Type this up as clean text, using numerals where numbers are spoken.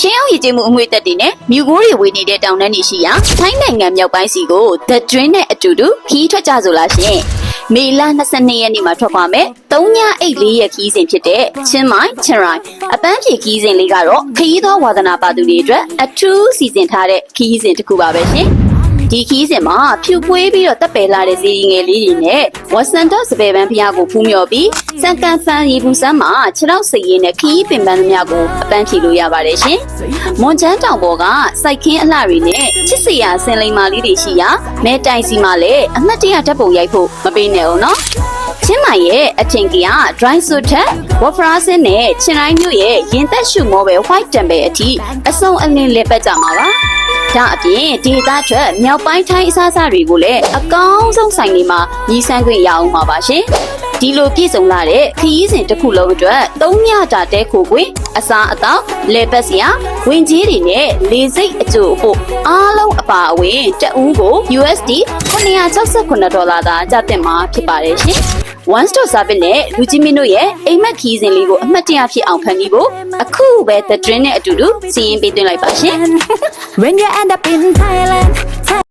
ရှင်းအောင်ရည်ကြည်မှုအငွေတက်တွေနဲ့မြူကိုတွေဝေနေတဲ့တောင်တန်းတွေရှိရာထိုင်းနိုင်ငံမြောက်ပိုင်းစီကို The Dream နဲ့အတူတူခီးထွက်ကြဆိုလားရှင်မေလ22ရက်နေ့မှာထွက်ခွာမယ်3ညအိတ်4ရက်ခီးစဉ်ဖြစ်တဲ့ချင်းမိုင်ချင်းရိုင်အပန်းဖြေခီးစဉ်လေးကတော့ခရီးသောဝါသနာပါသူတွေအတွက်အထူးစီစဉ်ထားတဲ့ခီးစဉ်တစ်ခုပါပဲရှင်ဒီခီးစဉ်မှာဖြူပွေးပြီးတော့တက်ပယ်လာတဲ့စီရီငယ်လေးတွေနဲ့ဝါစန်တော့စပယ်ပန်းဖျားကိုဖူးမြော်ပြီးစံကန်ဖန်ရေဘူးစမ်းမှာခြေထောက်စိတ်ရင်းနဲ့ခီးပင်ပန်းများကိုအပန်းဖြေလို့ရပါတယ်ရှင်။မွန်ချမ်းတောင်ပေါ်ကစိုက်ခင်းအလှတွေနဲ့ချစ်စရာဆင်လိမ်မာလေးတွေရှိရာမဲတိုင်စီမှာလည်းအမှတ်တရဓာတ်ပုံရိုက်ဖို့မပေးနဲ့အောင်နော်။ချင်းမိုင်ရဲ့အထင်ကရ dry suit ထက်ဝဖရာစင်းနဲ့ချင်းတိုင်းမြို့ရဲ့ရင်သက်ရှုမောပဲ white temple အထိအစုံအလင်းလက်ပတ်ကြမှာပါ။ဒါအပြင်ဒေသထွက်မြောက်ပိုင်းထိုင်းအစားအစာတွေကိုလည်းအကောင်းဆုံးဆိုင်တွေမှာညီဆန်းခွင့်ရအောင်ပါပါရှင်ဒီလိုပြည့်စုံလာတဲ့ခရီးစဉ်တစ်ခုလုံးအတွက်3ညတာတဲခိုခွေအစားအသောက်လေပတ်စရာဝင်ကြီးတွေနဲ့လေစိတ်အကျိုးဖို့အားလုံးအပါအဝင်တဦးကို USD $968သာကျတင်မှာဖြစ်ပါတယ်ရှင်One Stop Service နဲ့လူကြီးမင်းတို့ရဲ့အိမ်မက်ခီးစဉ်လေးကိုအမှတ်တရဖြစ်အောင်ဖန်တီးဖို့အခုပဲ The Dream နဲ့အတူတူစီရင်ပေးသွင်းလိုက်ပါရှင် When you end up in Thailand